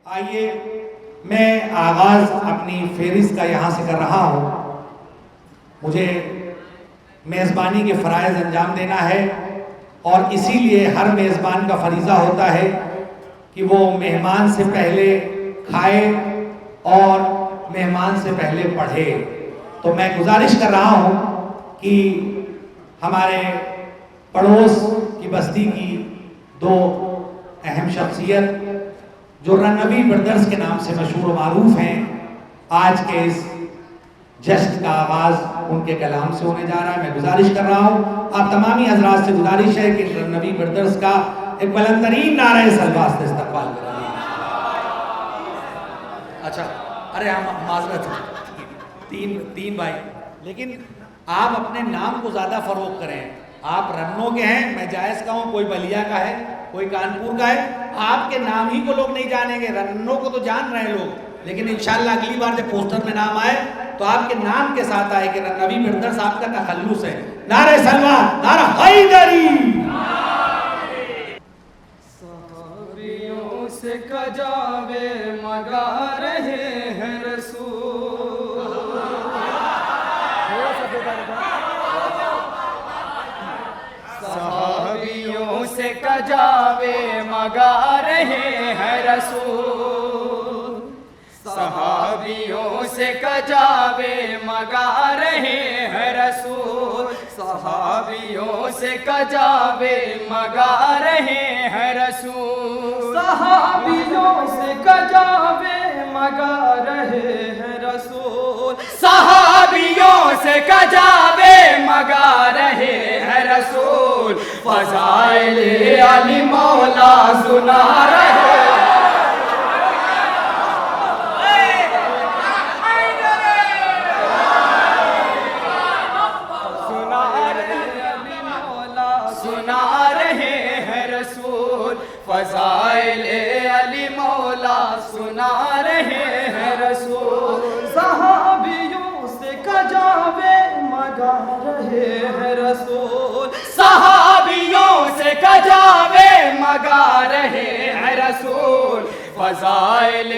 آئیے میں آغاز اپنی فہرست کا یہاں سے کر رہا ہوں. مجھے میزبانی کے فرائض انجام دینا ہے اور اسی لیے ہر میزبان کا فریضہ ہوتا ہے کہ وہ مہمان سے پہلے کھائے اور مہمان سے پہلے پڑھے. تو میں گزارش کر رہا ہوں کہ ہمارے پڑوس کی بستی کی دو اہم شخصیت جو رنوی بردرز کے نام سے مشہور و معروف ہیں، آج کے اس جشن کا آغاز ان کے کلام سے ہونے جا رہا ہے. میں گزارش کر رہا ہوں آپ تمامی حضرات سے گزارش ہے کہ رنوی بردرز کا ایک بلندترین نعرہ سلوات سے استقبال کریں. اچھا ارے ہم معذرت تین بھائی، لیکن آپ اپنے نام کو زیادہ فروغ کریں. آپ رنوں کے ہیں، میں جائز کا ہوں، کوئی بلیا کا ہے، کوئی کانپور کا ہے. آپ کے نام ہی کو لوگ نہیں جانیں گے، رنوں کو تو جان رہے ہیں لوگ، لیکن انشاءاللہ اگلی بار جب پوسٹر میں نام آئے تو آپ کے نام کے ساتھ آئے کہ رنوی بردرز آپ کا تخلص ہے. نعرہ سلوات، نعرہ حیدری. صحابیوں سے کجاوے مگا رہے ہیں رسول، صحابیوں سے کجاوے مگا رہے ہیں رسول، صحابیوں سے کجاوے مگا رہے ہیں رسول، صحابیوں سے کجاوے مگا رہے ہیں رسول، صحابیوں سے کجاوے مگا رہے ہیں رسول، صحابیوں سے کجاوے مگا رہے ہیں رسول، فضائل علی مولا سنا رہے فضائل علی مولا سنا رہے ہیں رسول، صحابیوں سے کجاوے مگا رہے ہیں رسول، صحابیوں سے کجاوے مگا رہے ہیں رسول، فضائل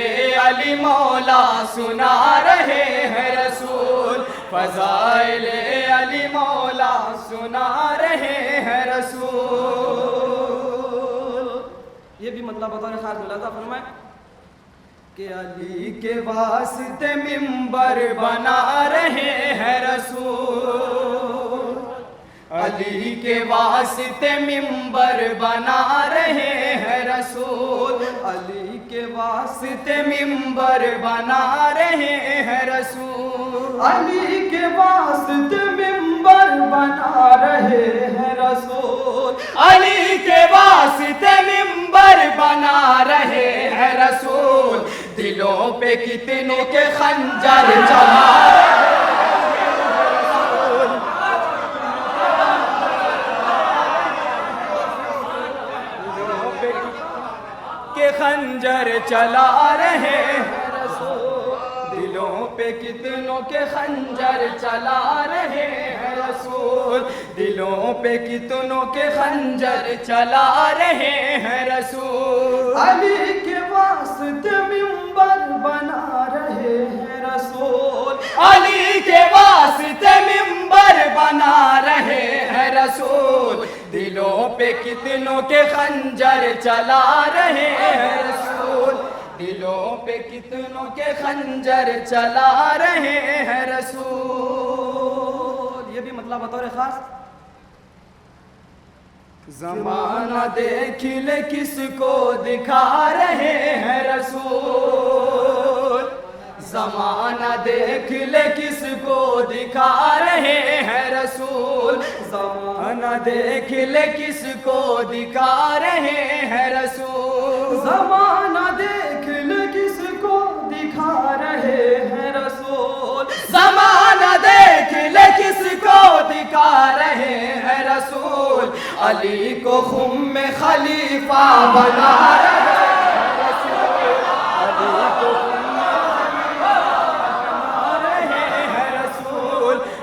علی مولا سنا رہے ہیں رسول، فضائل علی مولا سنا رہے ہیں رسول. یہ بھی مطلب بطور خاص ملا تھا. فرمائے کہ علی کے واسطے منبر بنا رہے ہیں رسول، علی کے واسطے منبر بنا رہے ہیں رسول، علی کے واسطے منبر بنا رہے ہیں رسول، علی کے واسطے منبر بنا رہے ہیں رسول، علی کے واسطے منبر بنا رہے ہیں رسول، دلوں پہ کتنوں کے خنجر چلا کے خنجر چلا رہے ہیں رسول، دلوں پہ کتنوں کے خنجر چلا رہے ہیں رسول، دلوں پہ کتنوں کے خنجر چلا رہے ہیں رسول، علی کے واسطے منبر بنا رہے ہیں رسول، علی کے واسطے منبر بنا رہے ہیں رسول، دلوں پہ کتنوں کے خنجر چلا رہے ہیں رسول، دلوں پہ کتنوں کے خنجر چلا رہے ہیں رسول. یہ بھی مطلب بطور خاص. زمانہ دیکھ لے کس کو دکھا رہے ہیں رسول، زمانہ دیکھ لے کس کو دکھا رہے ہیں رسول، زمانہ دیکھ لے کس کو دکھا رہے ہیں رسول، زمانہ دیکھ لے کس کو دکھا رہے ہیں رسول، زمانہ دیکھ لے کس کو دکھا رہے ہیں رسول، علی کو خم میں خلیفہ بنا رہے ہیں رسول، علی کو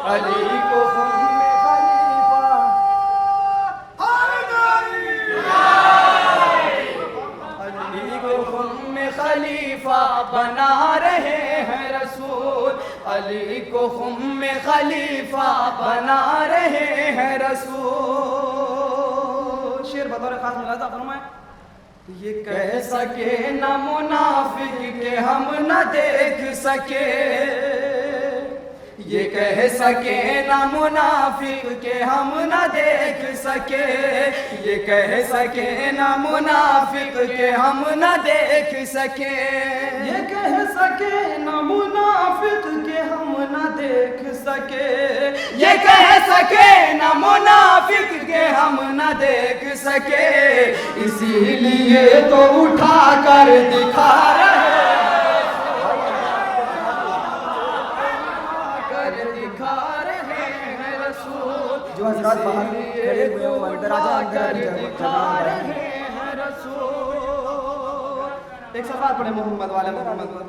علی کو خم میں خلیفہ، علی کو خم میں خلیفہ بنا رہے ہیں رسول، علی کو خم میں خلیفہ بنا رہے ہیں رسول۔ شعر بطور خاص ملاحظہ فرمائیں، یہ کہہ سکے نہ منافق کہ ہم نہ دیکھ سکے، یہ کہہ سکے نہ منافق کہ ہم نہ دیکھ سکے، یہ کہہ سکے نہ منافق کہ ہم نہ دیکھ سکے، یہ کہہ سکے نہ منافق کہ ہم نہ دیکھ سکے، یہ کہہ سکے نہ منافق کہ ہم نہ دیکھ سکے، اسی لیے تو اٹھا کر دکھا رہے جو حضرات باہر کھڑے ہوئے ہیں اندر آ جائیں، دکھا رہے ہیں رسول۔ ایک صلوات پڑھیں محمد والے محمد پر۔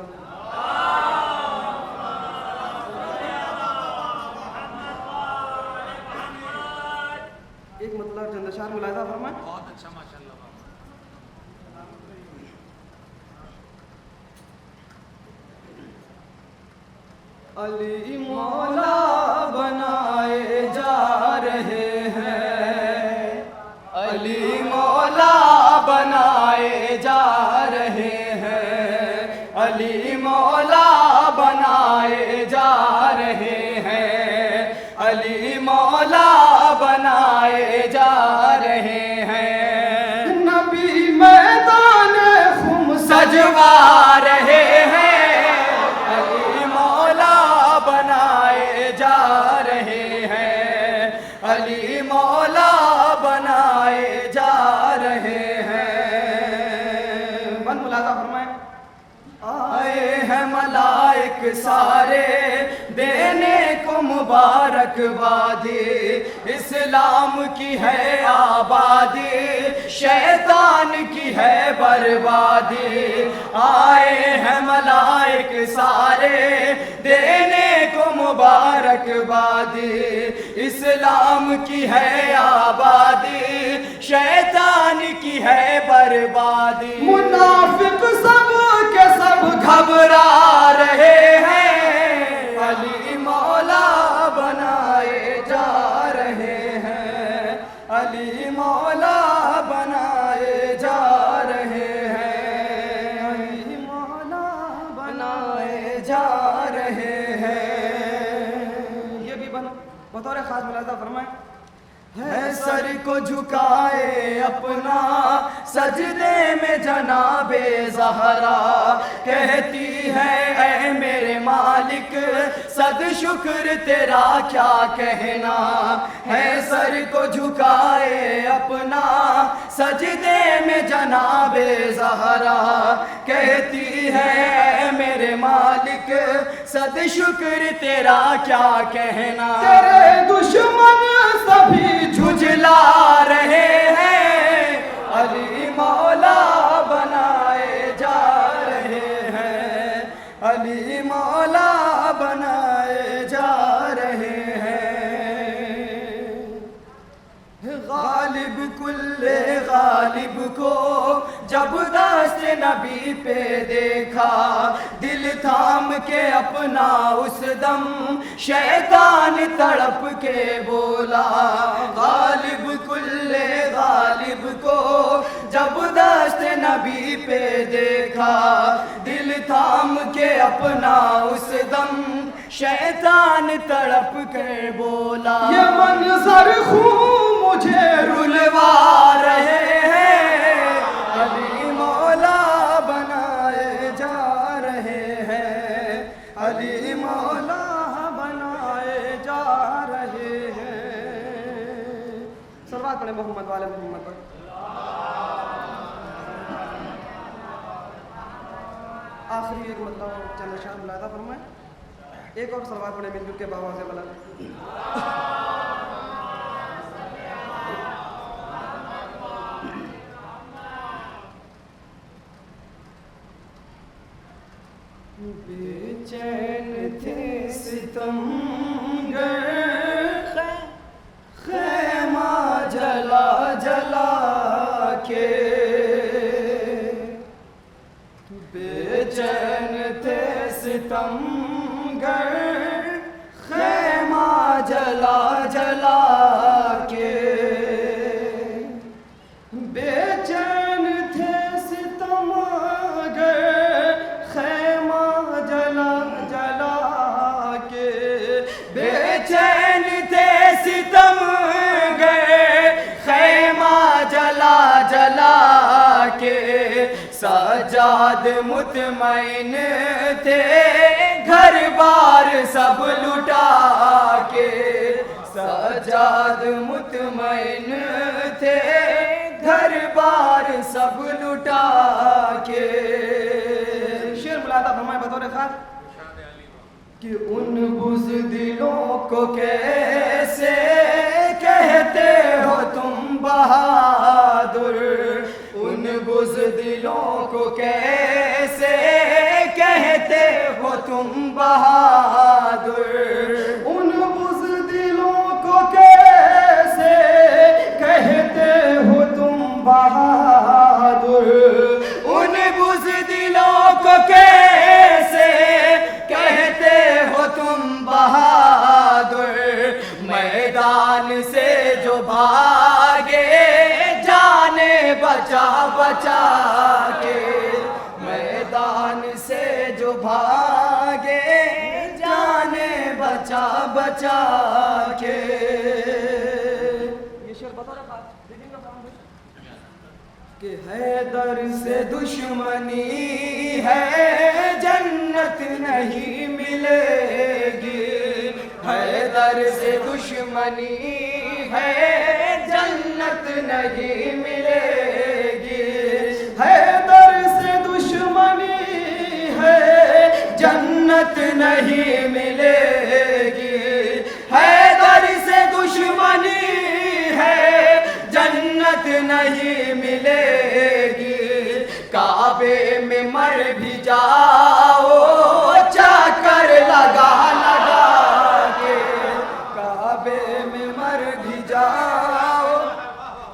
ایک مطلب چند اشعار ملاحظہ فرمائیں۔ بہت اچھا ماشاءاللہ۔ علی مولا بنائے جا رہے ہیں، علی مولا بنائے جا رہے ہیں، علی مولا بنائے جا رہے ہیں، علی مولا بنائے جا رہے ہیں، نبی میدان خم سجوا رہے ہیں، علی مولا بنائے جا رہے ہیں۔ بند ملاحظہ فرمائیں، آئے ہیں ملائک سارے دینے کو مبارکبادی، اسلام کی ہے آبادی، شیطان کی ہے بربادی، آئے ہیں ملائک سارے دینے کو مبارکبادی، اسلام کی ہے آبادی، شیطان کی ہے بربادی، منافق سب کے سب گھبرا رہے ہیں، علی مولا بنائے جا رہے ہیں، علی مولا بنائے جا رہے ہیں، علی مولا بنائے جا رہے ہیں۔ یہ بھی بطور خاص ملاحظہ فرمائیں، ہے سر کو جھکائے اپنا سجدے میں جناب زہرا، کہتی ہے اے میرے مالک صد شکر تیرا کیا کہنا، ہے سر کو جھکائے اپنا سجدے میں جناب زہرا، کہتی ہے اے میرے مالک صد شکر تیرا کیا کہنا، تیرے دشمن سبھی جھجلا رہے ہیں، علی مولا بنائے جا رہے ہیں، علی مولا بنائے جا رہے ہیں، غالب کل غالب کو جب دست نبی پہ دیکھا، دل تھام کے اپنا اس دم شیطان تڑپ کے بولا، غالب کل غالب کو جب دست نبی پہ دیکھا، دل تھام کے اپنا اس دم شیطان تڑپ کے بولا، یہ منظر خون مجھے رلوا رہے ہیں، علی مولا بنائے جا رہے ہیں، علی مولا بنائے جا رہے ہیں۔ صلوات پڑھیں محمد والے محمد پر۔ آخری ایک مطلب چند اشعار ملاحظہ فرمائیں، ایک اور صلوات پڑھیں مل جل کے باواز بلند۔ بے چین تھے ستم گر خیمہ جلا جلا کے، بے بے چین تھے ستم گر خیمہ جلا جلا کے، بے چین تھے ستم گر خیمہ جلا جلا کے، بے چین تھے ستم گر خیمہ جلا جلا کے، سجاد مطمئن تھے گھر بار سب لٹا کے، سجاد مطمئن تھے گھر بار سب لٹا کے۔ شعر ملاحظہ فرمائے بطور خاص کہ ان بزدلوں کو کیسے کہتے ہو تم بہادر، ان بزدلوں کو کیسے کہتے ہو تم بہادر، ان بزدلوں کو کیسے کہتے ہو تم بہادر، ان بزدلوں کو کیسے کہتے ہو تم بہادر، میدان سے جو بھاگے جانے بچا بچا کے، میدان سے جو بھاگے جانے بچا بچا کے۔ یہ شعر بتا رہا کہ حیدر سے دشمنی ہے جنت نہیں ملے گی، حیدر سے دشمنی ہے جنت نہیں ملے گی، حیدر سے دشمنی ہے جنت نہیں ملے گی، حیدر سے دشمنی ہے جنت نہیں ملے گی، کعبے میں مر بھی جاؤ چکر لگا لگا کے، کعبے میں مر بھی جاؤ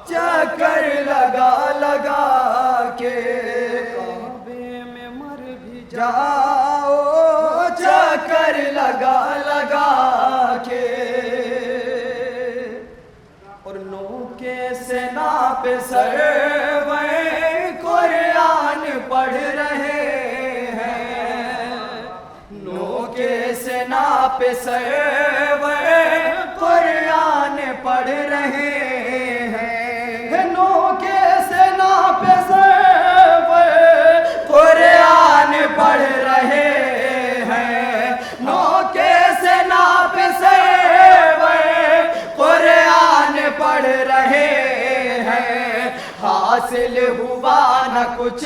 چکر لگا لگا کے، کعبے میں مر بھی جاؤ چکر لگا لگا کے، اور نوکے سے ناپ سرور قرآن پڑھ رہے ہیں، نوکے سے ناپ سرور قرآن پڑھ رہے ہیں، نوکے سے ناپ سرور قرآن پڑھ رہے ہیں، نوکے سے ناپ سرور قرآن پڑھ رہے ہیں، حاصل ہوا نہ کچھ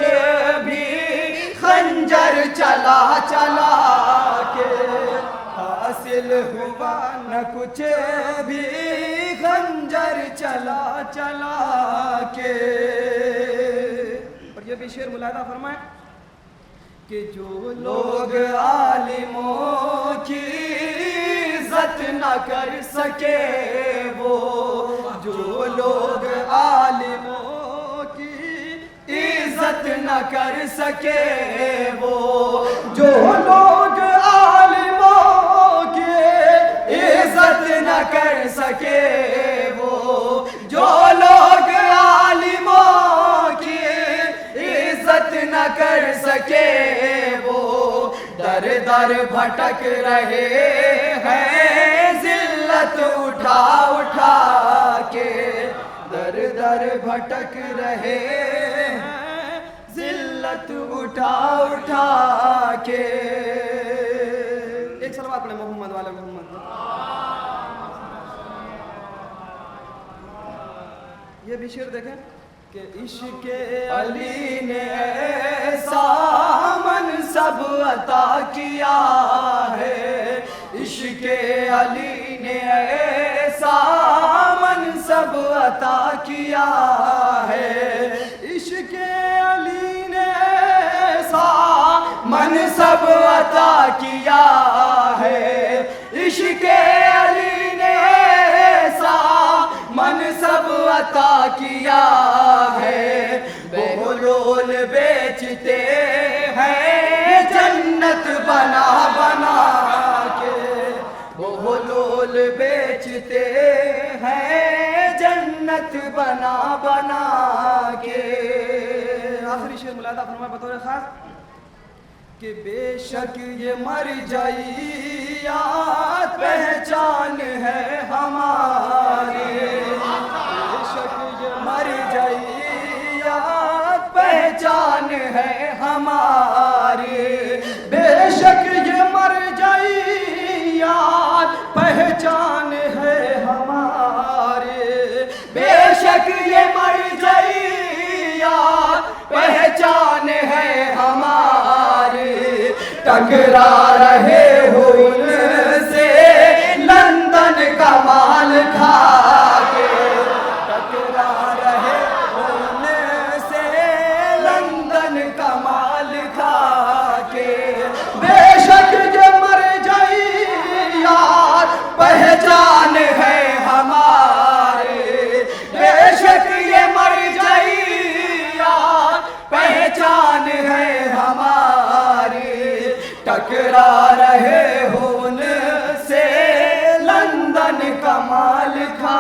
بھی خنجر چلا چلا کے، حاصل ہوا نہ کچھ بھی خنجر چلا چلا کے۔ اور یہ بھی شعر ملاحظہ فرمائیں کہ جو لوگ عالموں کی عزت نہ کر سکے وہ، جو لوگ عالموں کی عزت نہ کر سکے وہ، جو لوگ عالموں کی عزت نہ کر سکے وہ، جو لوگ عالموں کی عزت نہ کر سکے وہ، در در بھٹک رہے ہیں ذلت اٹھا اٹھا کے، در در بھٹک رہے ہیں ذلت اٹھا اٹھا کے۔ ایک صلوات پڑھیں محمد والے محمد۔ یہ بھی شعر دیکھیں کہ عشق علی نے ایسا منصب عطا کیا ہے، عشق علی نے ایسا منصب عطا کیا ہے، عشق علی نے ایسا منصب عطا کیا ہے، عشق علی نے ایسا منصب عطا کیا ہے، بولول بیچتے ہیں بنا بنا کے وہ حلول بیچتے ہیں جنت بنا بنا کے. آخری شعر ملاحظہ فرمائے بطور خاص کہ بے شک یہ مرجعیات پہچان ہے ہماری. بے شک یہ مرجعیات پہچان ہے ہماری. بے شک یہ مرجعیات پہچان ہے ہماری. بے شک یہ مرجعیات پہچان ہے ہماری. ٹکرا رہے ہو ان سے لندن کا مال کھا کے. ٹکرا رہے ہو ان سے لندن کا مال کھا کے. بے شک یہ مرجعیات پہچان ہے ہماری. بے شک یہ مرجعیات پہچان ہے ہماری. ٹکرا رہے ہو ان سے لندن کا مال کھا